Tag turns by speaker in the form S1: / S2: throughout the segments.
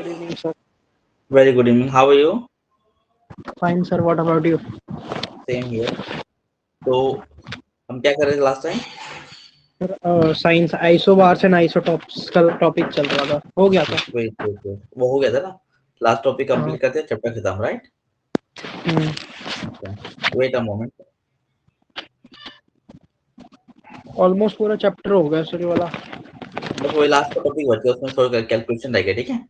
S1: Good evening, sir.
S2: Very good evening. How are you?
S1: Fine, sir. What about you?
S2: Same here. तो हम क्या कर रहे थे last time?
S1: Sir science isobars and isotopes का topic चल रहा था, हो गया था।
S2: वेट वो हो गया था ना? लास्ट टॉपिक
S1: हाँ।
S2: कंप्लीट करते हैं, चैप्टर खत्म, right? Wait a moment.
S1: Almost पूरा चैप्टर हो गया सर ये वाला।
S2: बस वही लास्ट का टॉपिक बचा है, उसमें थोड़ा कैलकुलेशन रह गया, ठीक है?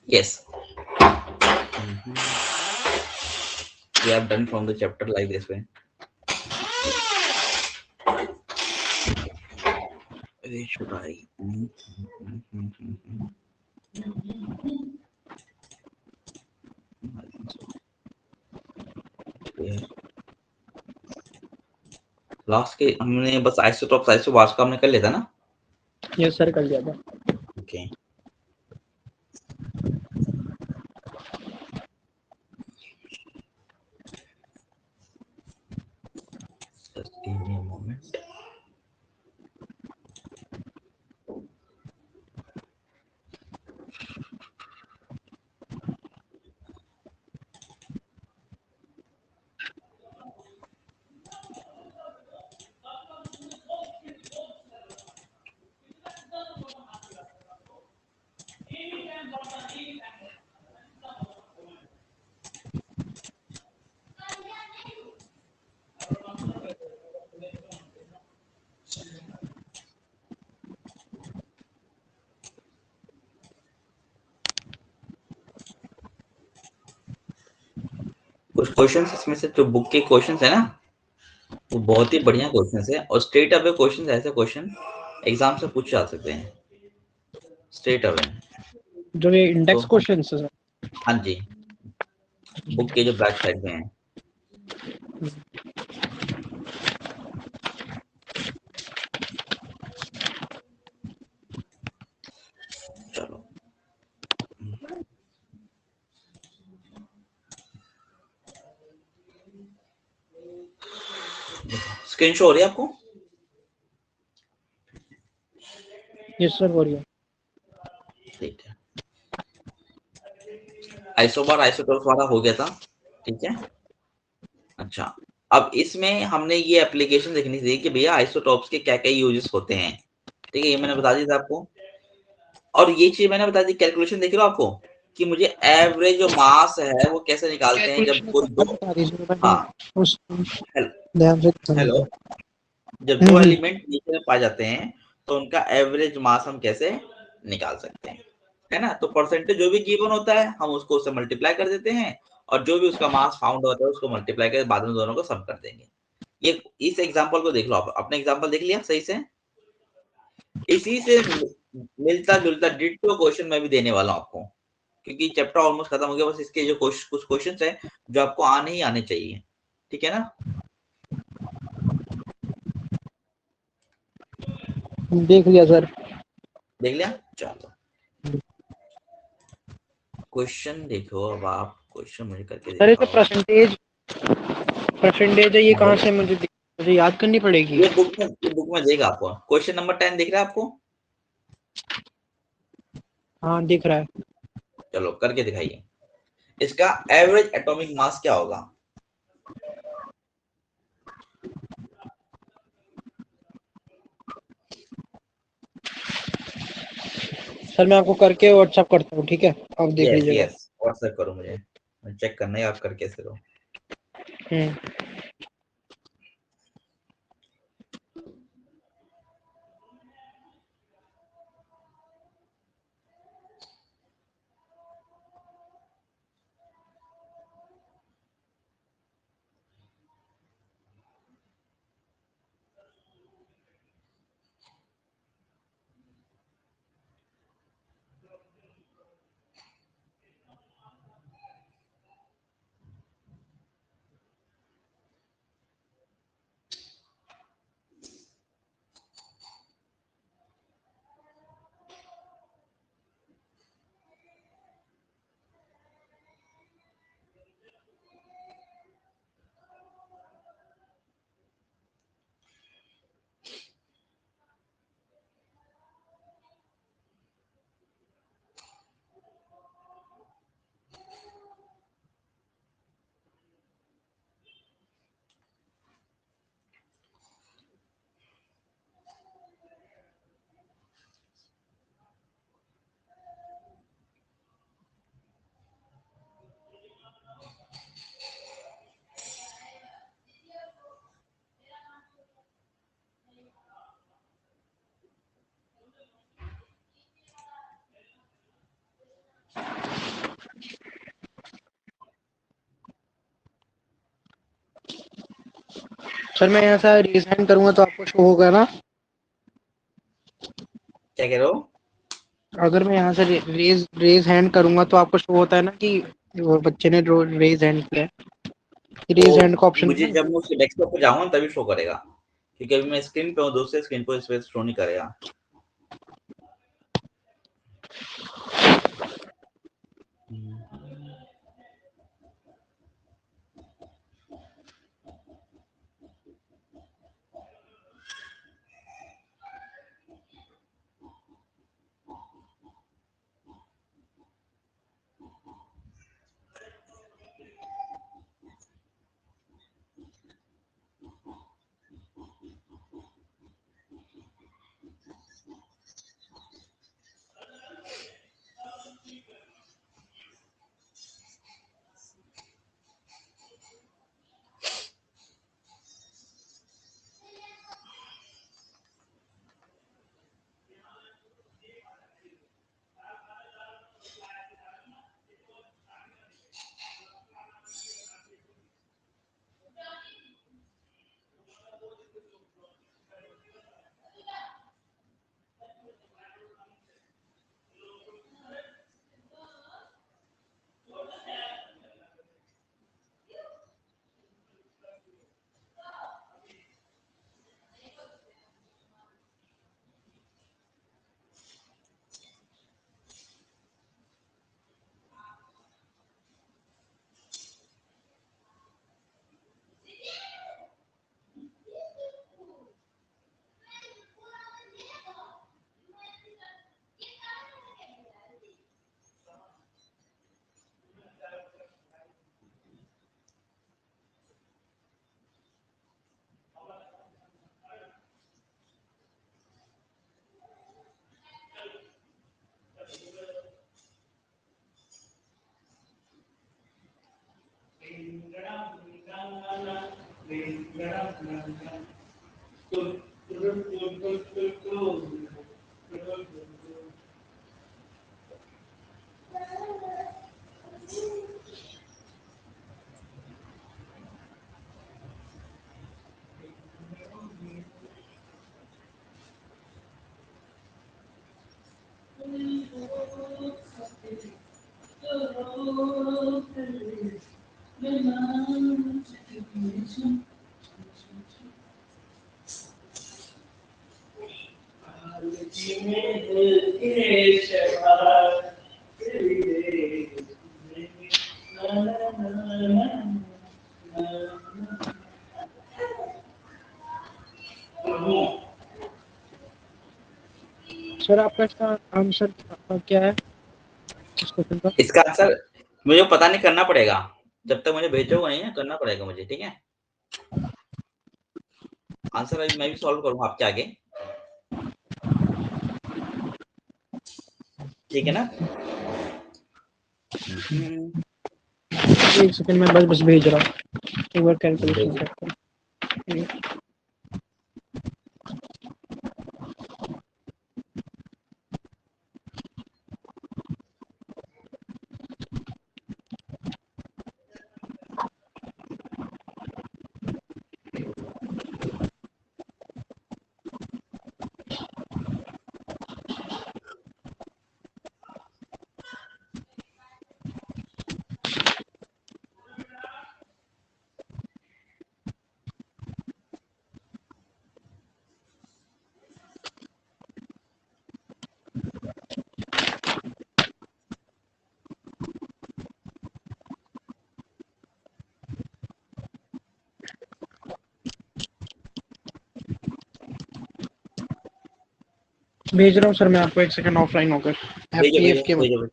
S2: Yes. We have done from the chapter like this way. Where should I? I think so. Yeah. Last के हमने बस आइसोटॉप्स आइसोबार्स का हमने कर लिया था ना?
S1: यस सर, कर लिया था।
S2: Okay. Just give me a moment. कुछ क्वेश्चंस इसमें से जो बुक के क्वेश्चंस है ना, वो बहुत ही बढ़िया क्वेश्चंस है और स्ट्रेट अवे क्वेश्चंस, ऐसे क्वेश्चन एग्जाम से पूछे जा सकते हैं स्ट्रेट अवे.
S1: जो ये इंडेक्स
S2: तो
S1: क्वेश्चन है सर।
S2: हाँ जी, बुक के जो बैक साइड में है. चलो, स्क्रीन शो हो रही है आपको?
S1: यस सर, हो रही है।
S2: ठीक है. आइसोबार आइसोटॉप्स वाला हो गया था, ठीक है. अच्छा, अब इसमें हमने ये एप्लीकेशन देखनी थी कि भैया आइसोटॉप्स के क्या-क्या यूजेस होते हैं. ठीक है, ये मैंने बता दिया था आपको. और ये चीज़ मैंने बता दी, कैलकुलेशन देख रहे हो आपको कि मुझे एवरेज जो मास है वो कैसे निकालते हैं जब कोई दो.
S1: बता दीजिए, मैंने
S2: हाँ,
S1: उस
S2: हेल
S1: ध्यान से ध्यान
S2: हेलो.
S1: दिया।
S2: जब दो एलिमेंट नीचे में पाए जाते हैं तो उनका एवरेज मास हम कैसे निकाल सकते हैं, है ना? तो परसेंटेज जो भी गिवन होता है हम उसको उससे मल्टीप्लाई कर देते हैं और जो भी उसका मास फाउंड होता है उसको मल्टीप्लाई करके बाद में दोनों को सम कर देंगे. ये इस एग्जांपल को देख लो आप. आपने एग्जांपल देख लिया सही से? इसी से मिलता-जुलता डिट्टो क्वेश्चन मैं भी देने वाला हूँ आपको, क्योंकि चैप्टर ऑलमोस्ट खत्म हो गया. बस इसके जो कुछ क्वेश्चंस हैं जो आपको आने ही आने चाहिए. ठीक है ना?
S1: देख लिया सर।
S2: देख लिया? चलो, क्वेश्चन देखो. अब आप क्वेश्चन मुझे करके
S1: सर, ये तो
S2: दिखाओ.
S1: परसेंटेज है, ये कहाँ से मुझे याद करनी पड़ेगी?
S2: ये बुक में देगा आपको. क्वेश्चन नंबर 10 दिख रहा है आपको?
S1: हाँ, दिख रहा है।
S2: चलो करके दिखाइए. इसका एवरेज एटॉमिक मास क्या होगा?
S1: सर मैं आपको करके व्हाट्सएप करता हूँ, ठीक है? आप देख
S2: यस
S1: लीजिएगा।
S2: यस, व्हाट्सएप करो मुझे. चेक करना है आप कर कैसे रहो.
S1: सर मैं यहाँ से रेज हैंड करूंगा तो आपको शो होगा ना?
S2: क्या कह रहे हो?
S1: अगर मैं यहाँ से रेज रेज हैंड करूंगा तो आपको शो होता है ना कि वो बच्चे ने रेज हैंड किया है? रेज हैंड का
S2: वो
S1: ऑप्शन
S2: मुझे
S1: है।
S2: जब मैं उसके डेस्कटॉप पे जाऊंगा तभी शो करेगा, क्योंकि अभी मैं स्क्रीन पे हूँ, दूसरे स्क्रीन पे इस पे शो नहीं करेगा।
S1: सर आपका इसका आंसर क्या है इस क्वेश्चन का?
S2: इसका आंसर मुझे पता नहीं, करना पड़ेगा। जब तक मुझे भेजोगे नहीं ना, करना पड़ेगा मुझे, ठीक है? आंसर अभी मैं भी सॉल्व करूंगा आपके आगे, ठीक है ना?
S1: एक सेकंड में बस बस भेज रहा हूँ, एक बार कैलकुलेशन
S2: भेजो।
S1: चेक करो। भेज रहा हूँ सर मैं आपको, एक सेकंड ऑफलाइन होकर
S2: भेजो भेजो
S1: AFK मत।
S2: भेजो।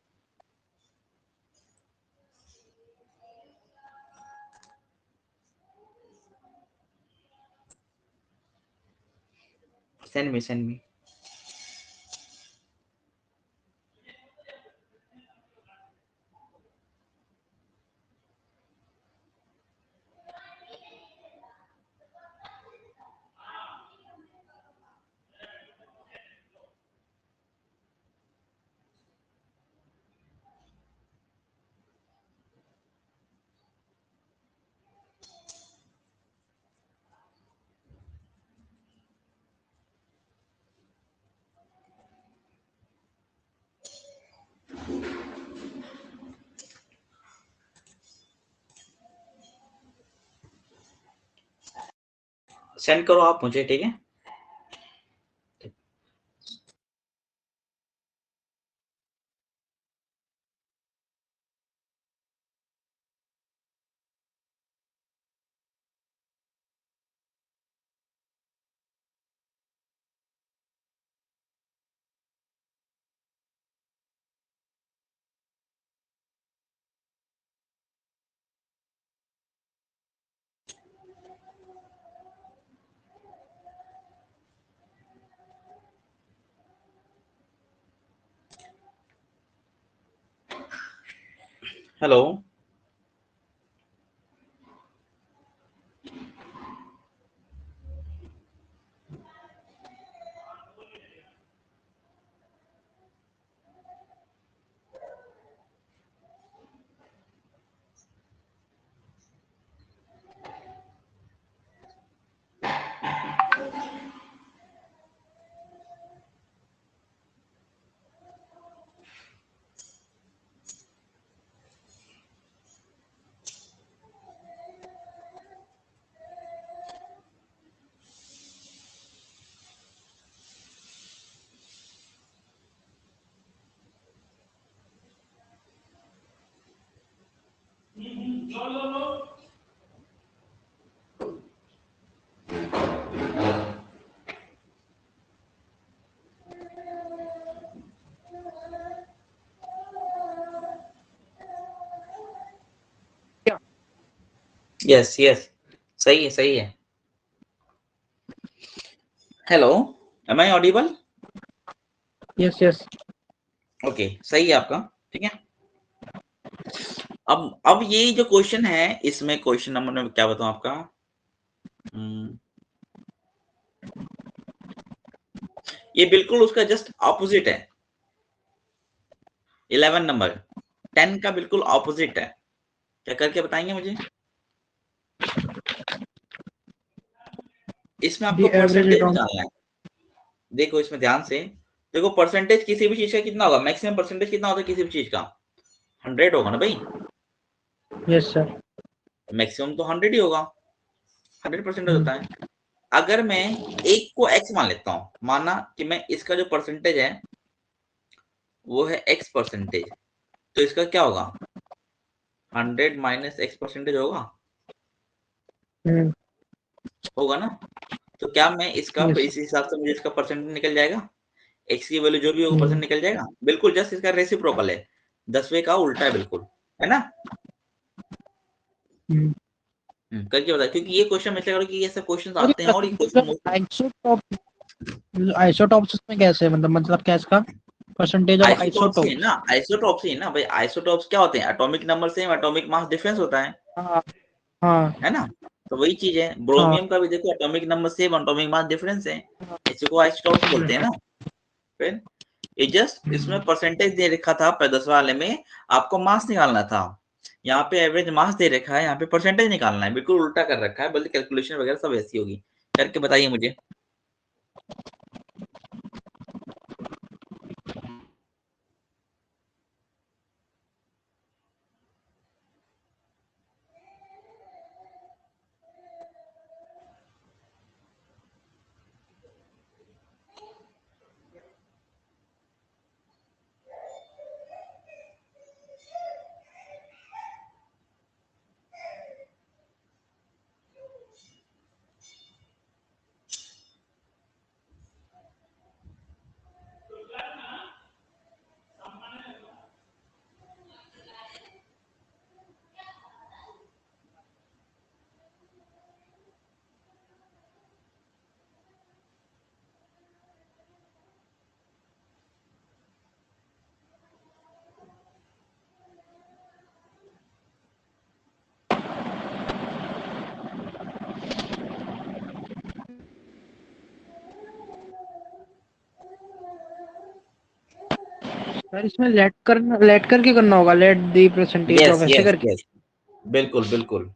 S2: Send me. सेंड करो आप मुझे, ठीक है? हेलो। यस यस, सही है सही है। Hello, am I audible?
S1: Yes yes.
S2: Okay, सही है आपका, ठीक है। अब ये जो क्वेश्चन है, इसमें क्वेश्चन नंबर में क्या बताऊं आपका, ये बिल्कुल उसका जस्ट ऑपोजिट है। 11 नंबर 10 का बिल्कुल ऑपोजिट है। क्या करके बताएंगे मुझे? इसमें
S1: द
S2: आपको
S1: एवरेज
S2: परसेंटेज
S1: रिटर्न।
S2: निकालना है। देखो इसमें ध्यान से, देखो परसेंटेज किसी भी चीज का कितना होगा, मैक्सिमम परसेंटेज कितना होता है किसी भी चीज का? 100 होगा ना भाई।
S1: Yes sir.
S2: मैक्सिमम तो 100 ही होगा, 100% होता है। अगर मैं एक को x मान लेता हूँ, माना कि मैं इसका जो परसेंटेज है वो है x परसेंटेज, तो इसका क्या होगा? 100 माइनस x परसेंटेज होगा ना? तो क्या मैं इसका
S1: यस।
S2: इस हिसाब से मुझे इसका परसेंटेज निकल जाएगा, x की वैल्यू जो भी होगा परसेंट निकल जाएगा। बिल्कुल जस्ट इसका रेसिप्रोकल है, 10वें का उल्टा है बिल्कुल, है ना? करके बताओ, क्योंकि ये क्वेश्चन मैं करो कि ऐसे क्वेश्चन
S1: और
S2: आते हैं और ये क्वेश्चन
S1: आइसोटॉप्स में कैसे, मतलब क्या इसका परसेंटेज ऑफ
S2: आइसोटॉप्स ही है
S1: आइसोटॉप्स?
S2: ना, आइसोटॉप्स ही है ना भाई। आइसोटॉप्स क्या होते हैं? Atomic number same, atomic mass difference होता
S1: हाँ हाँ
S2: है ना? तो वही चीज है,
S1: हाँ।
S2: ब्रोमियम का भी देखो atomic number same, atomic mass difference है, इसी को आइसोटॉप्स बोलते हैं ना। फिर ये जस्ट इसमें परसेंटेज दे रखा था 10 वाले में, आपको मास निकालना था। यहाँ पे एवरेज मास दे रखा है, यहाँ पे परसेंटेज निकालना है, बिल्कुल उल्टा कर रखा है, बल्कि कैलकुलेशन वगैरह सब ऐसी होगी। करके बताइए मुझे।
S1: सर इसमें लेट करके करना होगा, let the percentage
S2: yes
S1: of ऐसे
S2: यस
S1: करके।
S2: यस, बिल्कुल बिल्कुल।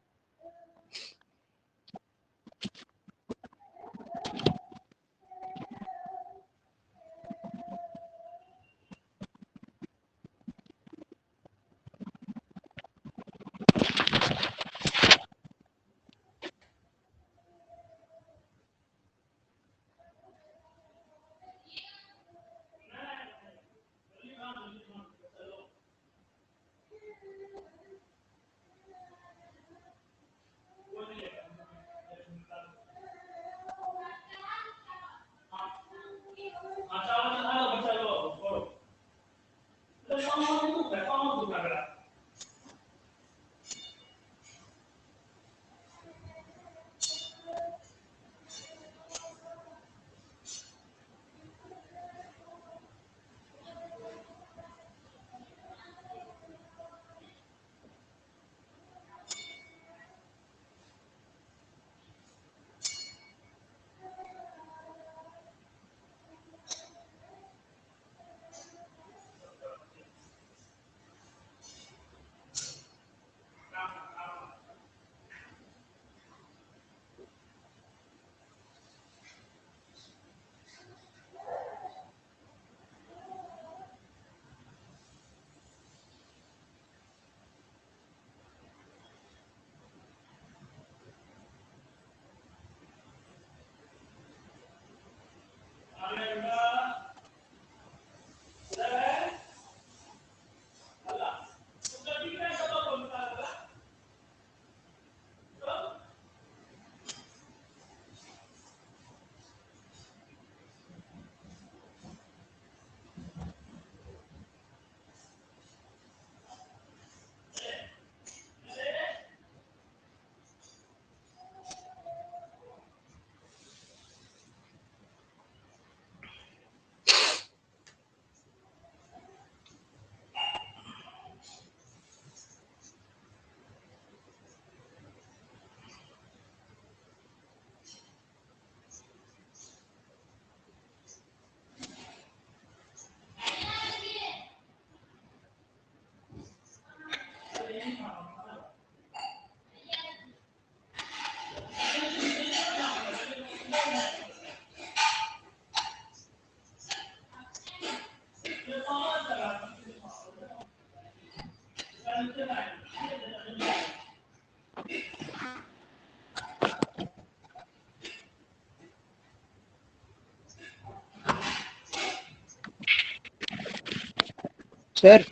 S1: सर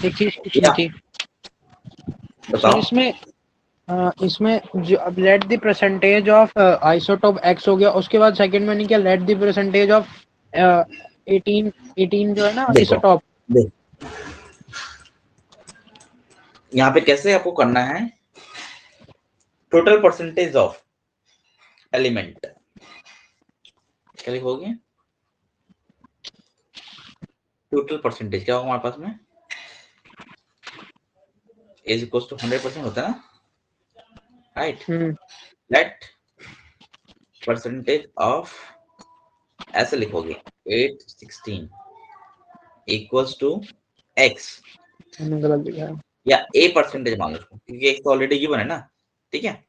S1: एक चीज पूछनी
S2: या
S1: थी सर,
S2: बताओ।
S1: इसमें जो अब let the percentage of isotope x हो गया, उसके बाद सेकंड में नहीं क्या लेट द परसेंटेज ऑफ 18 जो है ना
S2: देखो
S1: आइसोटोप।
S2: देख, यहाँ पे कैसे आपको करना है, टोटल परसेंटेज ऑफ एलिमेंट क्या लिखोगे, टोटल परसेंटेज क्या होगा हमारे पास में, इज इक्वल टू 100% होता है ना, राइट। लेट परसेंटेज ऑफ ऐसे लिखोगे 816 इक्वल्स टू एक्स,
S1: गलत लिखा है।
S2: या ए परसेंटेज मान लो उसको, क्योंकि एक्स तो ऑलरेडी गिवन है ना, ठीक है।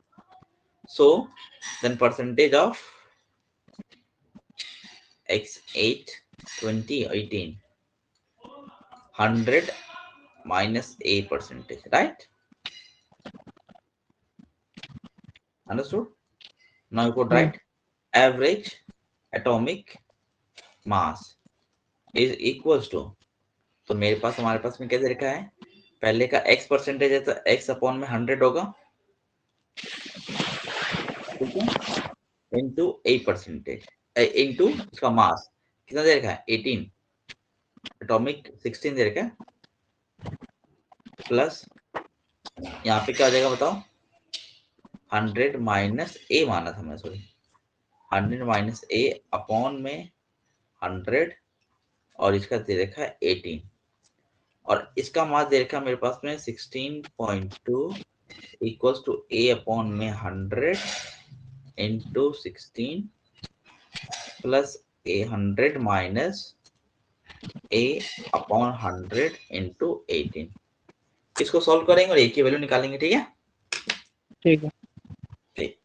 S2: So then percentage of x 8 20 18 100 minus a percentage, right? Understood? Now you could write average atomic mass is equals to, तो मेरे पास हमारे पास में कैसे लिखा है, पहले का x परसेंटेज है तो x अपॉन में 100 होगा, ठीक है, इंटू a परसेंटेज इंटू उसका मास कितना दे रखा है 18, एटॉमिक 16 दे रखा है, प्लस यहाँ पे क्या हो जाएगा बताओ, 100 माइनस ए माना था मैं, सॉरी 100 माइनस ए अपॉन में 100 और इसका दे रखा है 18 और इसका मास दे रखा है मेरे पास में 16.2 इक्वल्स टू ए अपॉन में 100 इंटू 16 प्लस ए 100 माइनस ए अपॉन 100 इंटू 18। इसको सॉल्व करेंगे और ए की वैल्यू निकालेंगे, ठीक है।
S1: ठीक है।
S2: ठीक।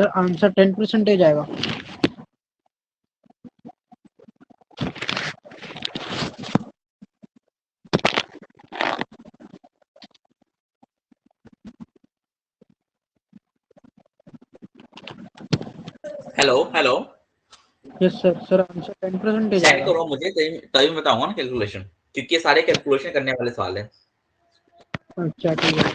S1: सर आंसर 10% आएगा।
S2: Hello hello,
S1: yes sir, sir answer 10%
S2: send
S1: आएगा।
S2: करो मुझे, तभी मैं बताऊंगा ना कैलकुलेशन, क्योंकि ये सारे कैलकुलेशन करने वाले सवाल है।
S1: अच्छा ठीक है।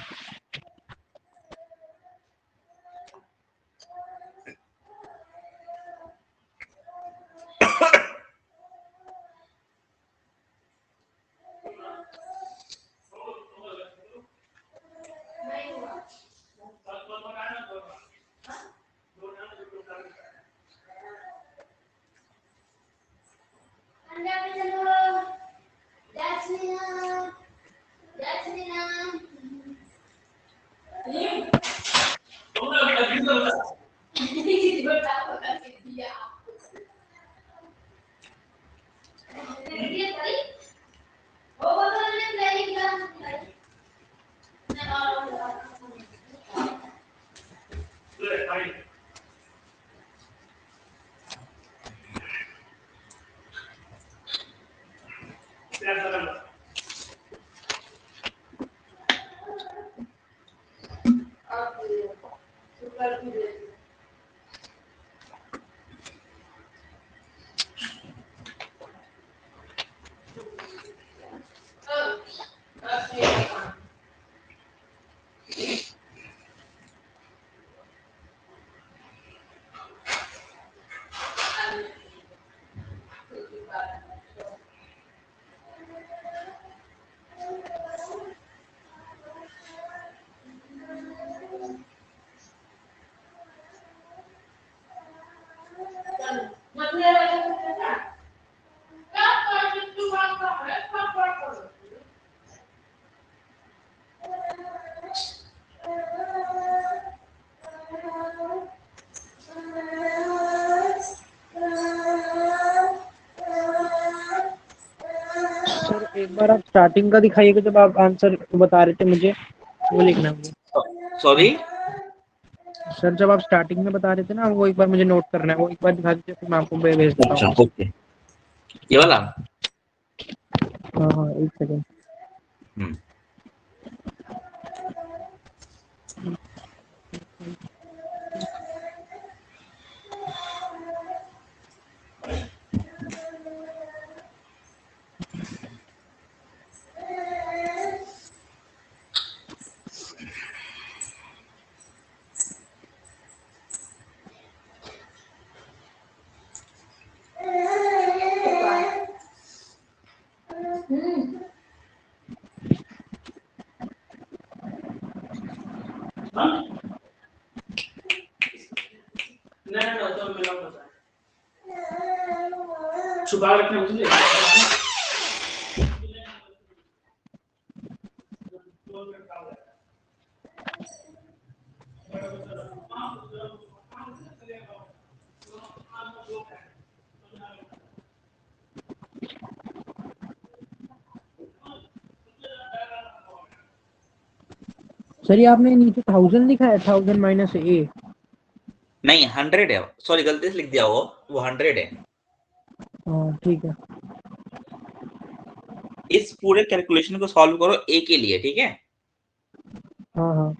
S1: सर एक बार आप स्टार्टिंग का दिखाइएगा, जब आप आंसर बता रहे थे मुझे, वो लिखना है मुझे।
S2: सॉरी,
S1: सर जब आप स्टार्टिंग में बता रहे थे ना, वो एक बार मुझे नोट करना है, वो एक बार दिखा दीजिए, फिर मैं आपको भेज देता
S2: अच्छा
S1: हूँ।
S2: ओके, ये वाला।
S1: हाँ हाँ, एक सेकेंड।
S2: हम्म,
S1: छुपा रखना मुझे। सर ये आपने नीचे 1000 लिखा है, 1000 माइनस ए।
S2: नहीं 100 है, सॉरी गलती से लिख दिया वो 100 है।
S1: हाँ ठीक है।
S2: इस पूरे कैलकुलेशन को सॉल्व करो ए के लिए, ठीक है।
S1: हाँ हाँ।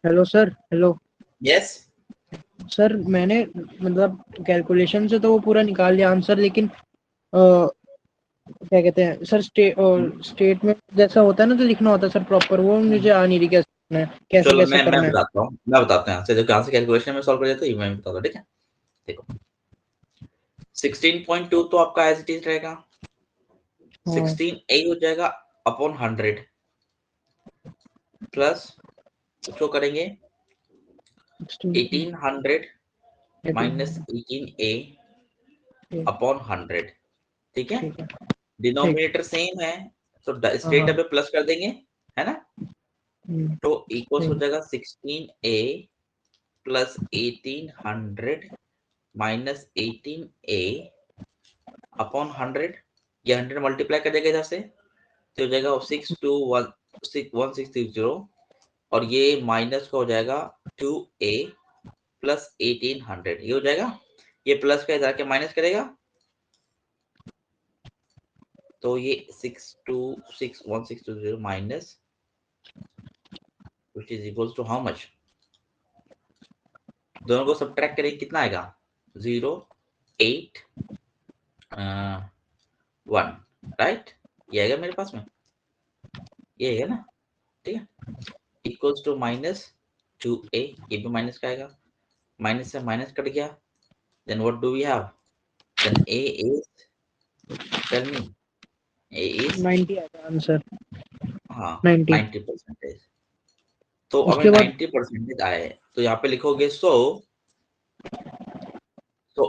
S1: Hello sir, hello
S2: yes
S1: sir, मैंने मतलब कैलकुलेशन से तो वो पूरा निकाल लिया आंसर, लेकिन क्या कहते हैं सर, स्टेट में जैसा होता है ना, तो लिखना होता है सर प्रॉपर, वो मुझे आ नहीं रही कैसे करना है, कैसे
S2: चलो
S1: कैसे
S2: मैं
S1: करना है।
S2: बताता हूँ, मैं बताता हूँ यहाँ से, जो कहाँ से कैलकुलेशन में सॉल्व कर देता हूँ मैं बताता हूँ, ठीक है। देखो 16.2 तो आपका एज इट इज रहेगा, 16 हो जाएगा अपॉन 100 प्लस उसको करेंगे 1800 माइनस 18a अपॉन 100, ठीक है।
S1: ठीक है, ठीक।
S2: डिनोमिनेटर सेम है तो
S1: हाँ
S2: स्ट्रेट
S1: हाँ।
S2: अवे प्लस कर देंगे, है ना। तो इक्वल्स हो
S1: ठीक।
S2: जाएगा 16a plus 1800 minus 18a upon 100, ये 100 मल्टीप्लाई कर देगा इधर से, तो हो जाएगा 62160 और ये माइनस का हो जाएगा 2a प्लस 1800, ये हो जाएगा, ये प्लस का इधर के माइनस करेगा, तो ये 62160 minus which is equals to how much, दोनों को सब्ट्रैक्ट करेंगे कितना आएगा 0 8 1, राइट। ये आएगा मेरे पास में, ये आएगा ना, ठीक है। इक्वल्स टू माइनस 2a, ये भी माइनस का आएगा, माइनस से माइनस कट गया, then what do we have, then a is, tell me, a is
S1: 90 आएगा आंसर,
S2: हाँ
S1: 90।
S2: 90%। तो अगर
S1: उसके बाद
S2: 90% आए तो यहाँ पे लिखोगे सो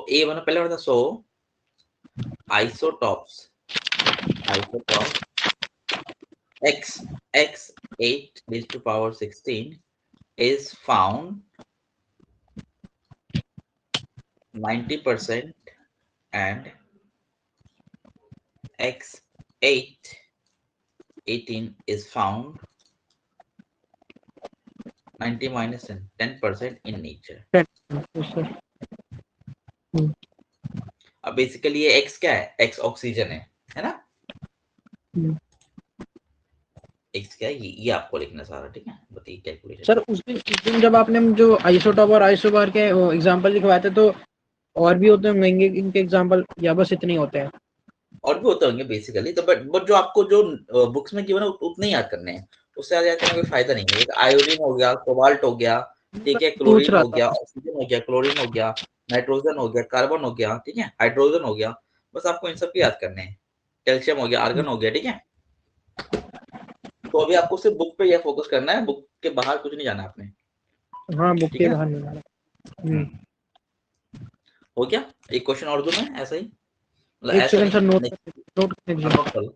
S2: ए बना, पहले बता सो isotopes x 8 raised to power 16 is found 90% and x 18 is found 90 minus 10% in nature।
S1: 10। Sir.
S2: अब बेसिकली ये x क्या है, x ऑक्सीजन है ना, x क्या है, ये आपको लिखना सारा, ठीक है। बताइए कैलकुलेशन।
S1: सर उस दिन जब आपने जो आइसोटॉप और आइसोबार के एग्जांपल लिखवाए थे, तो और भी होते होंगे इनके एग्जांपल, या बस इतने ही होते हैं?
S2: और भी होते होंगे बेसिकली, तो बट जो आपको जो बुक्स में गिवन है उतने ही याद करने हैं, उससे ज्यादा याद करने का कोई फायदा नहीं है। एक आयोडीन हो गया, कोबाल्ट हो गया, ठीक है,
S1: पूछ
S2: क्लोरीन
S1: रहा
S2: हो
S1: था।
S2: गया, ऑक्सीजन हो गया, क्लोरीन हो गया, नाइट्रोजन हो गया, कार्बन हो गया, ठीक है, हाइड्रोजन हो गया, बस आपको इन सब की याद करने हैं। कैल्शियम हो गया, आर्गन हो गया, ठीक है। तो अभी आपको सिर्फ बुक पे यह फोकस करना है, बुक के बाहर कुछ नहीं जाना आपने,
S1: हाँ, बुक
S2: ठीक
S1: के
S2: है।
S1: बाहर नहीं जाना।
S2: हो गया, एक क्वेश्चन और दूं मैं ऐसा ही, मतलब
S1: एक
S2: ऐसा
S1: सेकंड
S2: नहीं,
S1: सर, नोट
S2: नेक्स्ट
S1: नोट कर लीजिए।
S2: नोट कर लो।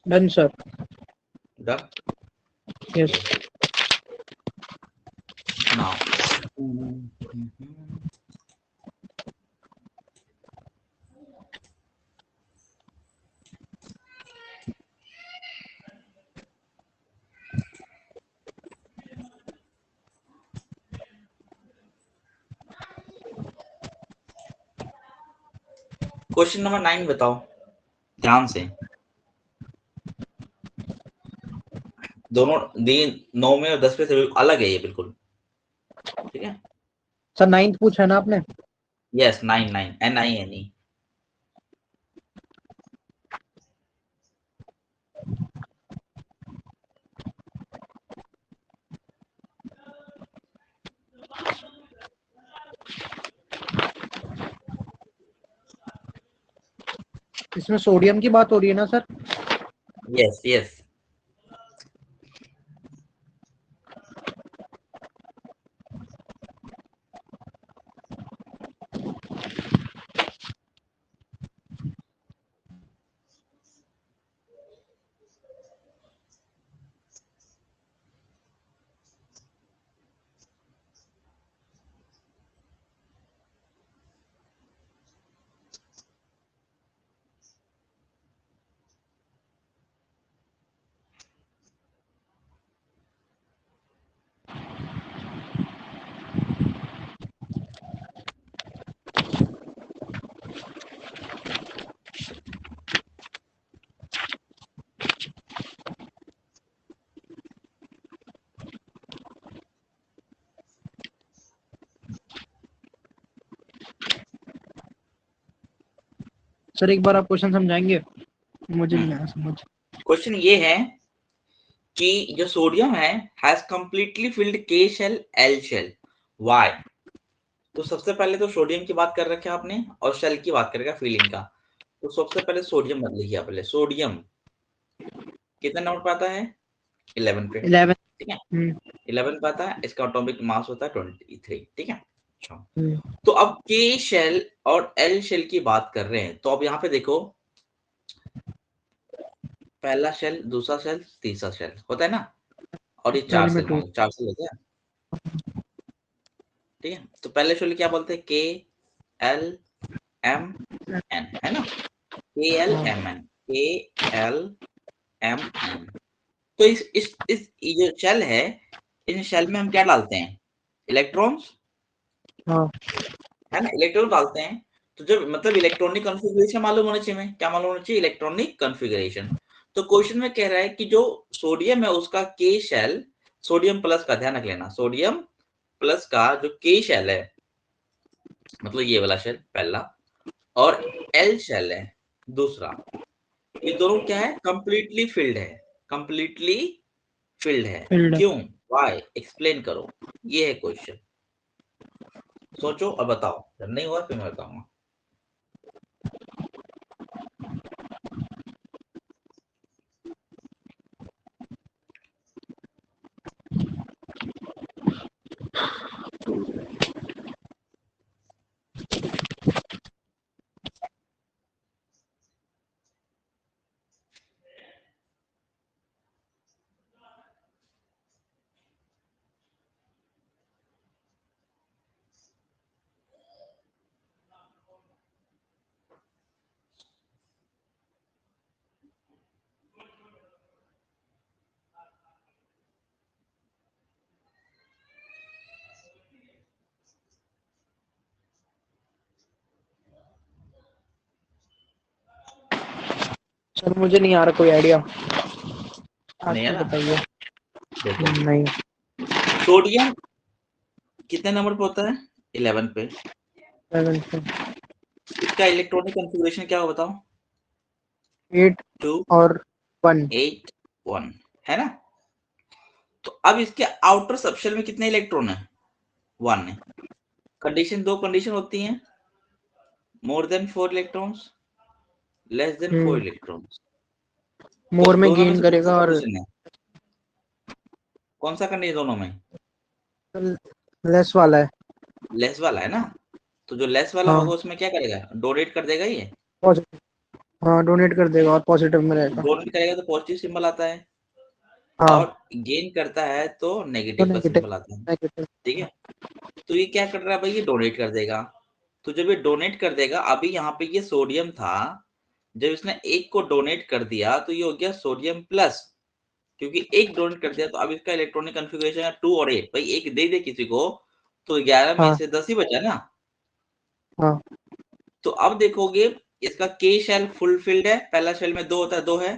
S1: Done sir.
S2: Done,
S1: yes.
S2: Okay now question number 9 बताओ ध्यान से, दोनों दिन 9 में और 10 में से अलग है ये बिल्कुल, ठीक है।
S1: सर 9th पूछा है ना आपने?
S2: Yes 9 NINE।
S1: इसमें सोडियम की बात हो रही है ना सर?
S2: यस यस
S1: सर एक बार आप क्वेश्चन समझाएंगे, मुझे नहीं
S2: हम्म,
S1: आया समझ।
S2: क्वेश्चन ये है कि जो सोडियम है हैज कंप्लीटली फिल्ड के शेल एल शेल, व्हाई? तो सबसे पहले तो सोडियम की बात कर रखे आपने और शेल की बात करेगा फीलिंग का। तो सबसे पहले सोडियम मत लिखिए, पहले सोडियम कितने नंबर पे आता है? 11 पे,
S1: 11।
S2: ठीक है। 11 पे आता है, इसका एटॉमिक मास होता है 23, ठीक है। अच्छा,
S1: हम्म।
S2: तो अब के शेल और एल शेल की बात कर रहे हैं, तो अब यहाँ पे देखो, पहला शेल, दूसरा शेल, तीसरा शेल होता है ना, और ये 4
S1: में
S2: शेल, मान
S1: टू।
S2: लो 4 शेल होते हैं, ठीक है। तो पहले शेल क्या बोलते हैं? के एल एम एन, है ना, के एल एम एन, के एल एम एन। तो इस ये जो शेल है, इन शेल में हम क्या डालते हैं? इलेक्ट्रॉन्स,
S1: हाँ
S2: है ना, इलेक्ट्रॉन डालते हैं। तो जब मतलब इलेक्ट्रॉनिक कॉन्फ़िगरेशन मालूम होना चाहिए हमें, क्या मालूम होना चाहिए? Electronic configuration. तो क्वेश्चन में कह रहा है कि जो सोडियम है उसका के शेल, सोडियम प्लस का ध्यान रख लेना, सोडियम प्लस का जो के शेल है, मतलब ये वाला शेल पहला, और एल शेल है दूसरा, ये दोनों क्या है? कंप्लीटली फिल्ड है, कंप्लीटली फिल्ड है।
S1: फील्ड।
S2: क्यों? व्हाई? एक्सप्लेन करो, ये है क्वेश्चन। सोचो और बताओ, जब नहीं हुआ फिर मैं बताऊंगा।
S1: सर मुझे नहीं आ रहा कोई आइडिया, आप
S2: नहीं है
S1: ही
S2: ना,
S1: बताइए।
S2: देखो,
S1: नहीं।
S2: सोडियम कितने नंबर पे होता है? 11 पे।
S1: 7 पे।
S2: इसका इलेक्ट्रॉनिक कॉन्फ़िगरेशन क्या हो बताओ?
S1: 8
S2: 2
S1: और 1।
S2: 8 1, है ना। तो अब इसके आउटर सबशेल में कितने इलेक्ट्रॉन है? 1 है। कंडीशन, दो कंडीशन होती हैं, more than 4 electrons, less than 4 electrons. तो
S1: मोर में
S2: दोनों में
S1: गेन
S2: से कौन सा
S1: करेगा और
S2: कंडीशन है? कौन सा कंडीशन दोनों में?
S1: लेस वाला है।
S2: लेस वाला है ना। तो जो लेस वाला
S1: हाँ
S2: होगा उसमें क्या करेगा? डोनेट कर देगा ये।
S1: पॉजिटिव। हाँ डोनेट कर देगा और पॉजिटिव में रहेगा।
S2: डोनेट करेगा तो पॉजिटिव सिंबल आता है,
S1: हाँ
S2: और गेन करता है तो
S1: तो
S2: नेगेटिव का
S1: नेगेटिव।
S2: सिंबल आता है,
S1: नेगेटिव।
S2: ठीक है। तो ये क्या कर रहा है भाई? ये डोनेट कर देगा। तो जब ये डोनेट कर देगा, अभी यहाँ पे ये सोडियम था, जब इसने एक को डोनेट कर दिया तो ये हो गया सोडियम प्लस, क्योंकि एक डोनेट कर दिया तो अब इसका इलेक्ट्रॉनिक कॉन्फ़िगरेशन है 2 और 8। भाई एक दे दे किसी को तो 11 में
S1: हाँ
S2: से 10 ही बचा ना।
S1: हाँ।
S2: तो अब देखोगे, इसका के शेल फुल फिल्ड है, पहला शेल में 2 होता है, 2 है,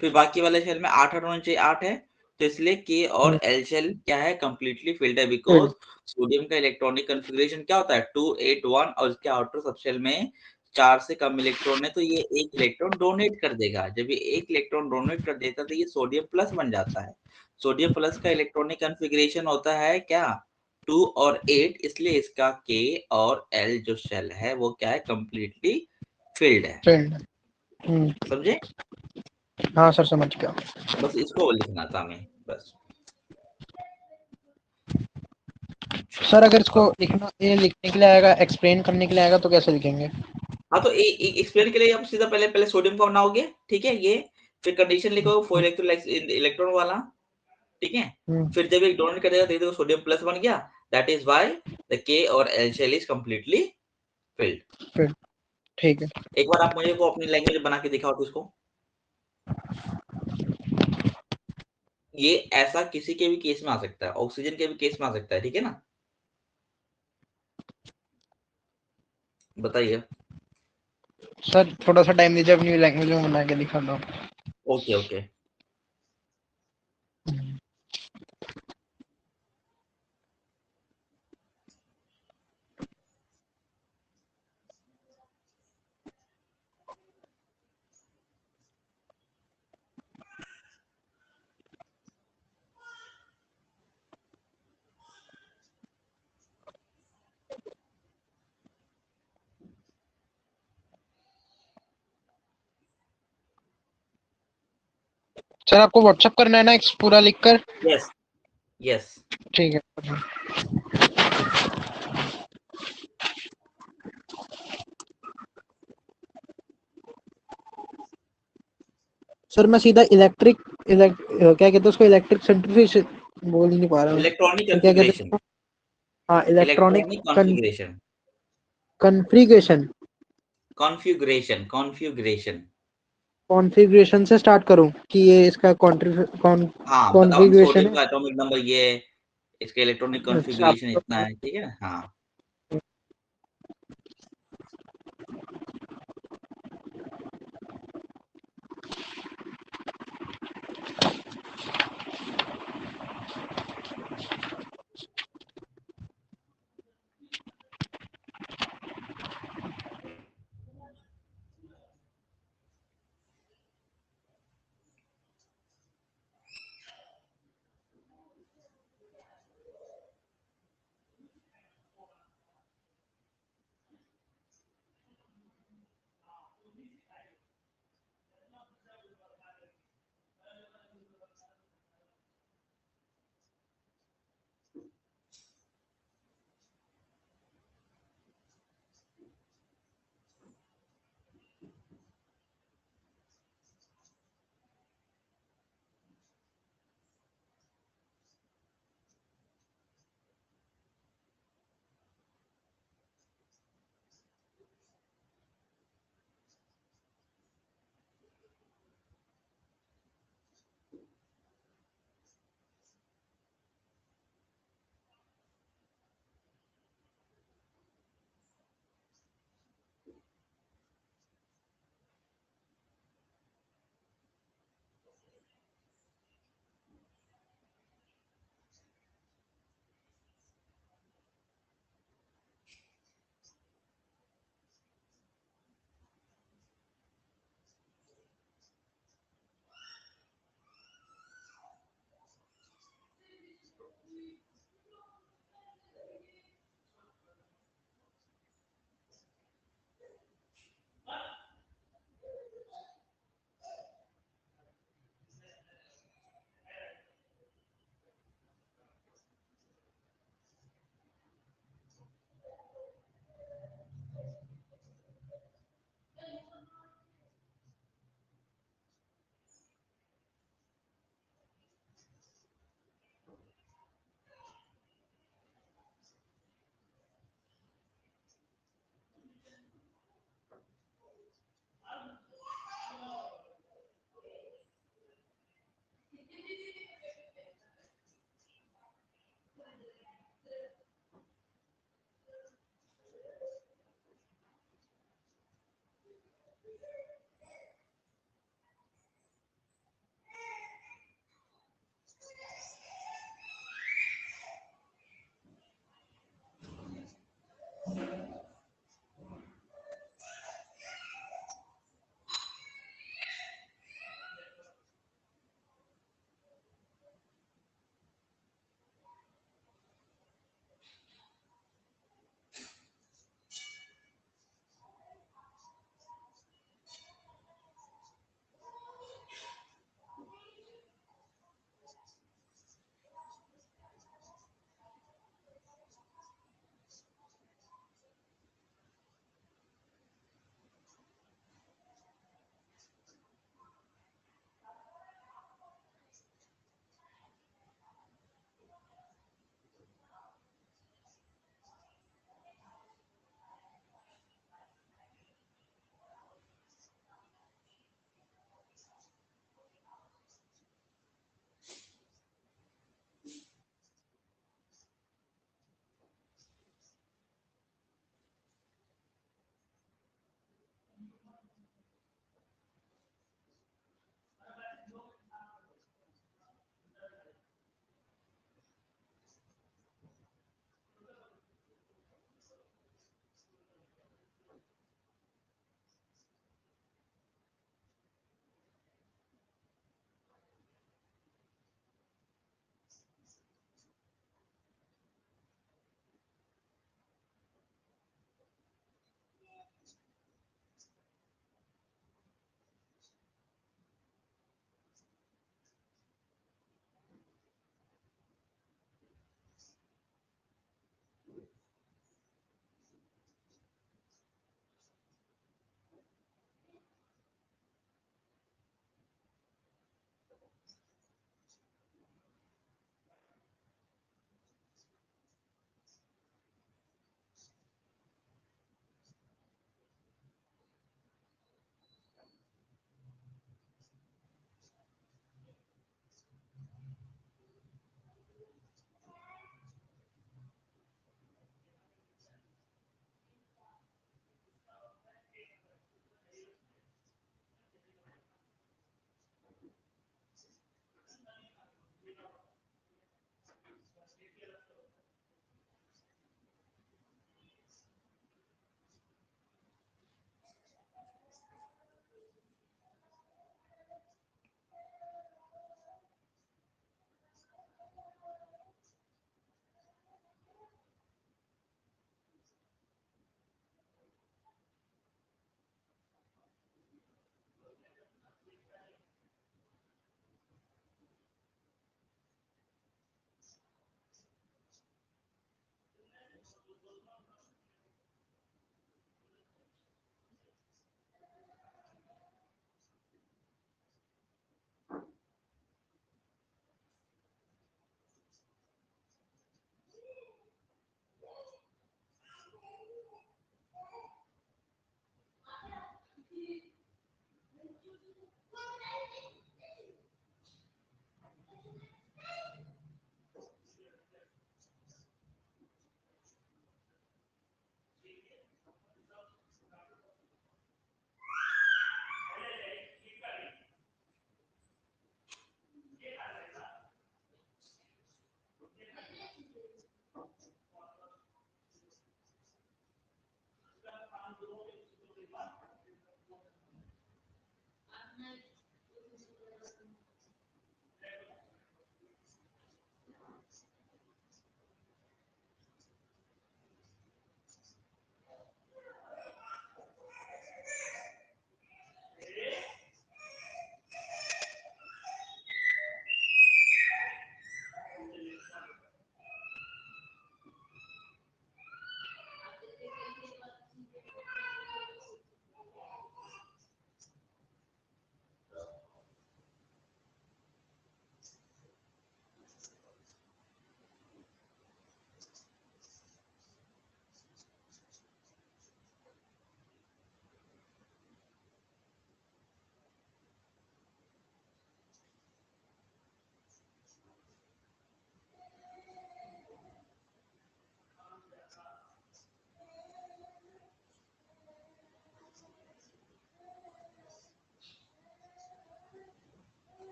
S2: फिर बाकी वाले शेल में 8 होना चाहिए, 8 है। तो इसलिए के और एल शेल क्या है? कंप्लीटली फिल्ड है, बिकॉज
S1: फिल्ड।
S2: सोडियम का इलेक्ट्रॉनिक कॉन्फ़िगरेशन क्या होता है? 2 8 1, और इसके आउटर सबशेल में 4 से कम इलेक्ट्रॉन है, तो ये एक इलेक्ट्रॉन डोनेट कर देगा। जब ये एक इलेक्ट्रॉन डोनेट कर देता है तो ये सोडियम प्लस बन जाता है। सोडियम प्लस का इलेक्ट्रॉनिक कॉन्फ़िगरेशन होता है क्या? 2 और 8, इसलिए इसका के और एल जो शेल है वो क्या है? कंप्लीटली फिल्ड है।
S1: फिल्ड।
S2: समझे?
S1: हाँ सर समझ गया।
S2: बस इसको लिखना था हमें, बस। अच्छा,
S1: सर अगर इसको
S2: अब
S1: लिखना, ये लिखने के लिए आएगा, एक्सप्लेन करने के लिए आएगा तो कैसे लिखेंगे?
S2: हाँ, तो एक्सप्लेन के लिए आप सीधा पहले पहले सोडियम का बनाओगे, ठीक है, ये, फिर कंडीशन लिखोगे 4 इलेक्ट्रॉन वाला, ठीक है। फिर जब एक डोनेट करेगा तो ये देखो सोडियम प्लस बन गया, that is why the K और L shell is completely filled.
S1: Filled. ठीक है।
S2: एक बार आप मुझे को अपनी लैंग्वेज बना के दिखाओ तो इसको। ये ऐसा किसी के भी केस में आ सकता है, ऑक्सीजन के भी केस में आ सकता है, ठीक है ना। बताइए।
S1: सर थोड़ा सा टाइम दीजिए, अपनी लैंग्वेज में बना के दिखा दो।
S2: Okay okay.
S1: सर आपको व्हाट्सअप करना है ना पूरा लिख कर?
S2: Yes yes.
S1: ठीक है। सर मैं सीधा क्या कहते हैं उसको, इलेक्ट्रिक सेंट्रीफ्यूज बोल ही नहीं पा रहा मैं।
S2: इलेक्ट्रॉनिक
S1: तो क्या कहते हैं
S2: कॉन्फ़िगरेशन।
S1: उसको? हाँ, electronic
S2: electronic configuration.
S1: Configuration.
S2: Configuration.
S1: Configuration से स्टार्ट करूं कि ये इसका
S2: हाँ, बताओ
S1: कॉन्फ़िगरेशन
S2: सोडियम
S1: है?
S2: का एटॉमिक नंबर ये है, इसका इलेक्ट्रॉनिक
S1: अच्छा,
S2: कॉन्फ़िगरेशन इतना है, ठीक है? हाँ।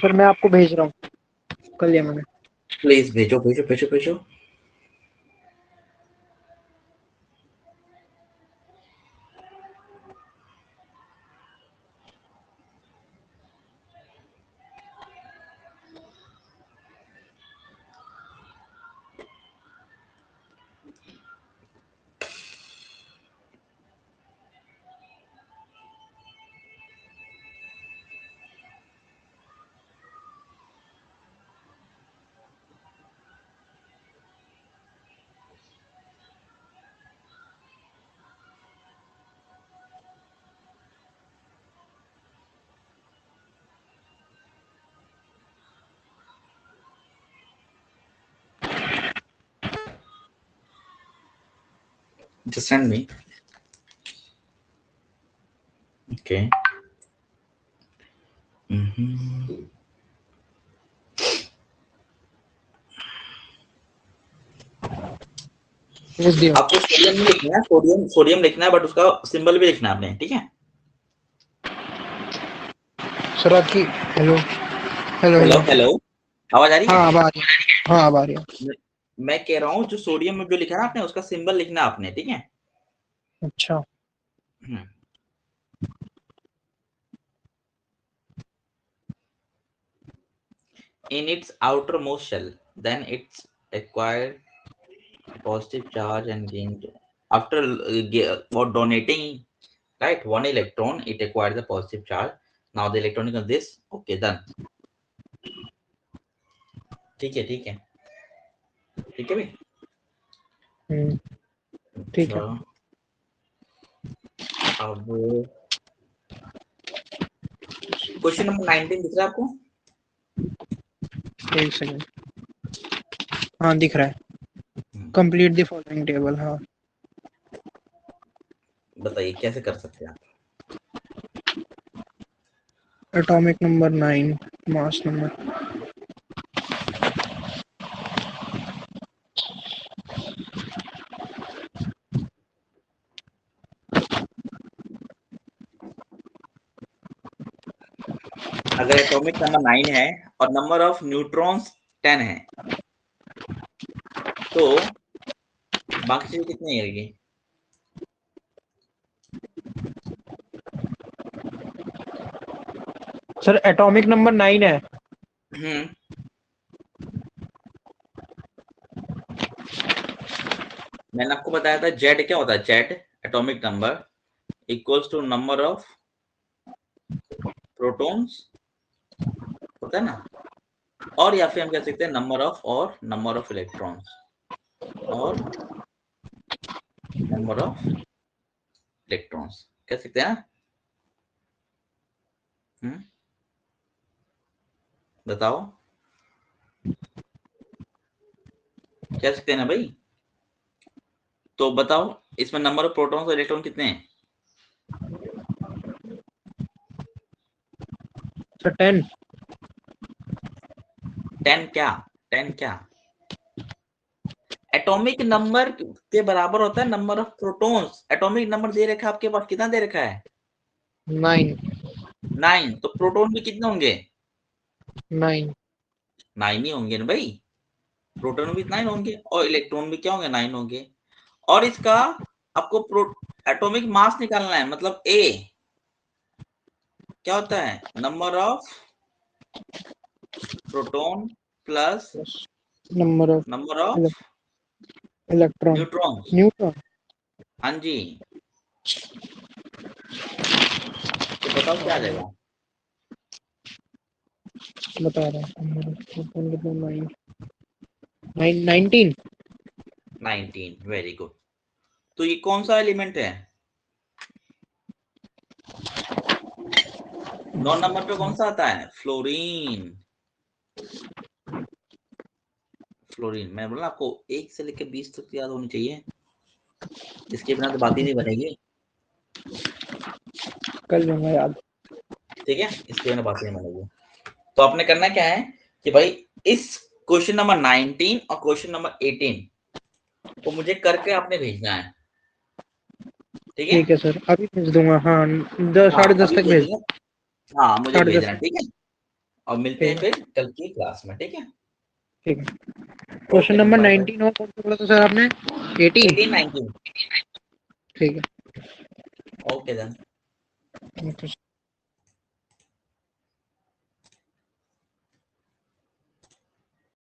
S1: सर मैं आपको भेज रहा हूँ, कर लिया मैंने।
S2: प्लीज भेजो भेजो भेजो भेजो। Just send me. Okay.
S1: भेज दिया।
S2: आपको सोडियम नहीं लिखना है, सोडियम सोडियम लिखना है, बट उसका सिंबल भी लिखना है आपने, ठीक है।
S1: सर आपकी हेलो हेलो
S2: हेलो हेलो, आवाज आ रही है?
S1: हाँ अब आ रही है, हाँ अब आ रही है।
S2: मैं कह रहा हूँ जो सोडियम में जो लिखा है ना आपने, उसका सिंबल लिखना है आपने, ठीक है।
S1: अच्छा
S2: In its outermost shell, then it's acquired positive charge and gained after for donating, right, one electron, it acquires a positive charge. Now the electron is this. Okay, done. ठीक है ठीक है ठीक है भाई।
S1: ठीक है।
S2: अच्छा, अब क्वेश्चन नंबर 19 दिख रहा है आपको?
S1: एक सेकंड, हाँ दिख रहा है। कंप्लीट द फॉलोइंग टेबल, हाँ
S2: बताइए कैसे कर सकते हैं आप?
S1: एटॉमिक नंबर 9, मास नंबर,
S2: अगर एटॉमिक नंबर 9 है और नंबर ऑफ न्यूट्रॉन्स 10 है, तो बाकी चीजें कितनी आएगी?
S1: सर एटॉमिक नंबर 9 है।
S2: मैंने आपको बताया था जेड क्या होता है, Z atomic number equals to number of protons होता है ना, और या फिर हम कह सकते हैं नंबर ऑफ और नंबर ऑफ इलेक्ट्रॉन्स और नंबर ऑफ इलेक्ट्रॉन्स कह सकते हैं ना। बताओ, कह सकते हैं ना भाई? तो बताओ इसमें नंबर ऑफ प्रोटॉन्स और इलेक्ट्रॉन कितने हैं?
S1: सर 10।
S2: 10 क्या? 10 क्या? एटॉमिक नंबर के बराबर होता है number of protons. Atomic number दे रखा है आपके पास, कितना दे रखा है?
S1: 9।
S2: 9। तो प्रोटॉन भी कितने होंगे?
S1: 9।
S2: 9 ही होंगे ना भाई। प्रोटॉन भी 9 होंगे और इलेक्ट्रॉन भी क्या होंगे? 9 होंगे। और इसका आपको एटॉमिक मास निकालना है, मतलब ए क्या होता है? Number of proton plus
S1: number of
S2: number of
S1: electron
S2: neutrons.
S1: Neutron.
S2: हाँ जी, तो बताओ क्या आ जाएगा?
S1: बता रहा हूँ, प्रोटॉन कितना? 19।
S2: 19। Very good. तो ये कौन सा एलिमेंट है? 9 नंबर पे कौन सा आता है? फ्लोरीन। फ्लोरीन, मैं बोला आपको 1 से लेकर 20 तक याद होनी चाहिए, इसके बिना तो बात ही नहीं बनेगी।
S1: कर लूंगा याद।
S2: ठीक है, इसके बिना बात नहीं बनेगी। तो आपने करना क्या है कि भाई इस क्वेश्चन नंबर 19 और क्वेश्चन नंबर 18 को मुझे करके आपने भेजना है। ठीक है?
S1: ठीक है सर, अभी भेज दूंगा। हाँ,
S2: हाँ
S1: 10:30
S2: अभी
S1: तक भेज।
S2: भेजिए। हाँ मुझे
S1: 10:30
S2: भेजना,
S1: तक।
S2: ठीक है? और मिलते हैं
S1: ठीक है।
S2: फिर कल की क्लास में, ठीक है?
S1: ठीक है। Question
S2: okay then,
S1: number
S2: by by.
S1: 19 और कौन सा बोला था सर आपने? 18।
S2: 18 19।
S1: ठीक
S2: ओके देन।
S1: है।